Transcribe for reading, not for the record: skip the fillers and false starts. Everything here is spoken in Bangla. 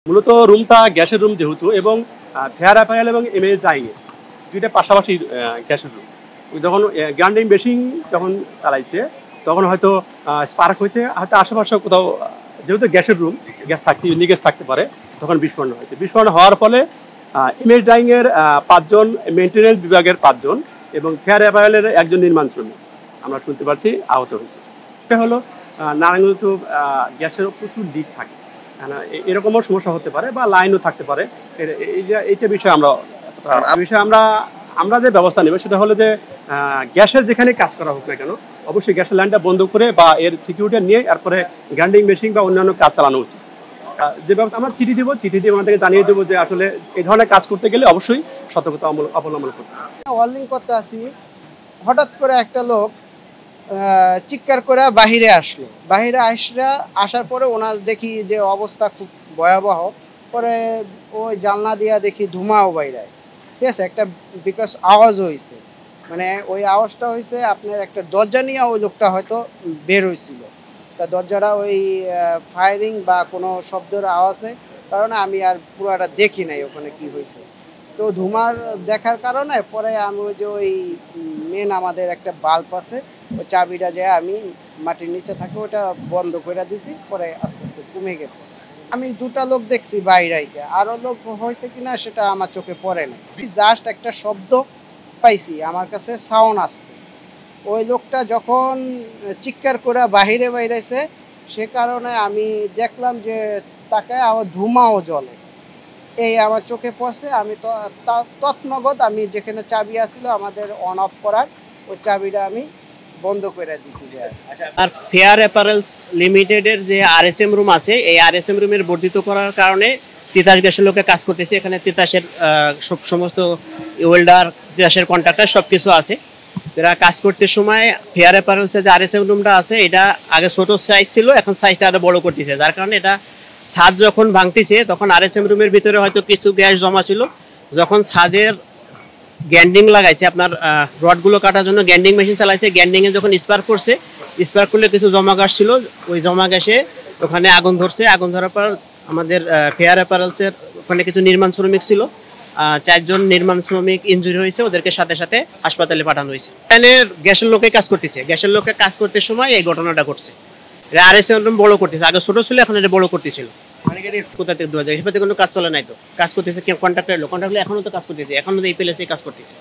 মূলত রুমটা গ্যাসের রুম যেহেতু এবং ফেয়ার অ্যাপারেল এবং এমএস ডাইংয়ে দুইটা পাশাপাশি গ্যাসের রুম। যখন গ্রাইন্ডিং মেশিন যখন চালাইছে তখন হয়তো স্পার্ক হয়েছে, হয়তো আশেপাশে কোথাও যেহেতু গ্যাসের রুম গ্যাস লিকেজ থাকতে পারে, তখন বিস্ফোরণ হয়েছে। বিস্ফোরণ হওয়ার ফলে এমএস ডাইংয়ের 5 জন, মেনটেন্যান্স বিভাগের 5 জন এবং ফেয়ার অ্যাপারেলের 1 জন নির্মাণ শ্রমিক আমরা শুনতে পারছি আহত হয়েছে। এটা হলো নারায়ণগঞ্জে তো গ্যাসের প্রচুর লিক থাকে, এরকমও সমস্যা হতে পারে বা লাইনও থাকতে পারে। এইটা বিষয়ে আমরা যে ব্যবস্থা নেব সেটা হলো যে গ্যাসের যেখানে কাজ করা হোক না কেন অবশ্যই গ্যাসের লাইনটা বন্ধ করে বা এর সিকিউরিটি নিয়ে এরপরে গ্রাইন্ডিং মেশিন বা অন্যান্য কাজ চালানো উচিত। যে ব্যবস্থা আমরা চিঠি দিয়ে আমাদেরকে জানিয়ে দেবো যে আসলে এই ধরনের কাজ করতে গেলে অবশ্যই সতর্কতা অবলম্বন করতে হবে। ওয়েল্ডিং করতে আসি, হঠাৎ করে একটা লোক চিৎকার করে বাহিরে আসলো। বাহিরে আসার পরে ওনার দেখি যে অবস্থা খুব ভয়াবহ। পরে ওই জানলা দিয়া দেখি ধুমাও বাইরায়, ঠিক আছে, একটা বিকজ আওয়াজ হয়েছে, মানে ওই আওয়াজটা হয়েছে আপনার একটা দরজা নিয়ে ওই লোকটা হয়তো বের হয়েছিল। তা দরজাটা ওই ফায়ারিং বা কোনো শব্দের আওয়াজে কারণে আমি আর পুরোটা দেখি নাই ওখানে কি হয়েছে। তো ধুমার দেখার কারণে পরে আমি ওই যে ওই মেন আমাদের একটা বাল্ব আছে, ওই চাবিটা যায় আমি মাটির নিচে থাকে ওটা বন্ধ করে দিছি, পরে আস্তে আস্তে কমে গেছে। আমি 2টা লোক দেখছি বাইরাইতে, আরও লোক হয়েছে কিনা সেটা আমার চোখে পড়ে না। জাস্ট একটা শব্দ পাইছি, আমার কাছে সাউন্ড আসছে। ওই লোকটা যখন চিৎকার করে বাইরেছে সে কারণে আমি দেখলাম যে তাকে আবার ধুমাও জ্বলে, এই আমার চোখে পড়ছে। আমি তো তৎনগদ আমি যেখানে চাবি আসছিল আমাদের অন অফ করার, ওই চাবিটা আমি বন্ধ করে দিছি। আর ফেয়ার অ্যাপারেলস লিমিটেডের যে আরএসএম রুম আছে, এই আরএসএম রুমের বর্ধিত করার কারণে তিতাস গ্যাসের লোকে কাজ করতেছে। এখানে তিতাসের সমস্ত ওয়েল্ডার, তিতাসের কন্ট্রাক্টর সব কিছু আছে। এরা কাজ করতে সময় ফেয়ার অ্যাপারেলসের যে আরএসএম রুমটা আছে এটা আগে ছোট সাইজ ছিল, এখন সাইজটা আরো বড় করতেছে, যার কারণে এটা ছাদ যখন ভাঙতেছে তখন আরএসএম রুমের ভিতরে হয়তো কিছু গ্যাস জমা ছিল। যখন ছাদের গ্যান্ডিং লাগাইছে, আপনার রডগুলো কাটার জন্য গ্যান্ডিং মেশিন চালাইছে, গ্যান্ডিংয়ে যখন স্পার্ক করছে, স্পার্ক করলে কিছু জমা গ্যাস ছিল, ওই জমা গ্যাসে ওখানে আগুন ধরছে। আগুন ধরার পর আমাদের ফেয়ার অ্যাপারেলসের ওখানে কিছু নির্মাণ শ্রমিক ছিল, 4 জন নির্মাণ শ্রমিক ইনজুরি হয়েছে, ওদেরকে সাথে সাথে হাসপাতালে পাঠানো হয়েছে। এখানে গ্যাসের লোকে কাজ করতেছে, গ্যাসের লোকে কাজ করতে সময় এই ঘটনাটা ঘটছে। এটা আরএসএম রুম বড় করতেছে, আগে ছোট ছিল, এখন এটা বড় করতেছিল। কোথা থেকে 2000 কোনো কাজ চলে নাই, তো কাজ করতেছে কন্ট্রাক্টর লোক, কন্ট্রাক্টর এখনো তো কাজ করতেছে, এখনো তো এই প্লেসে কাজ করতেছে।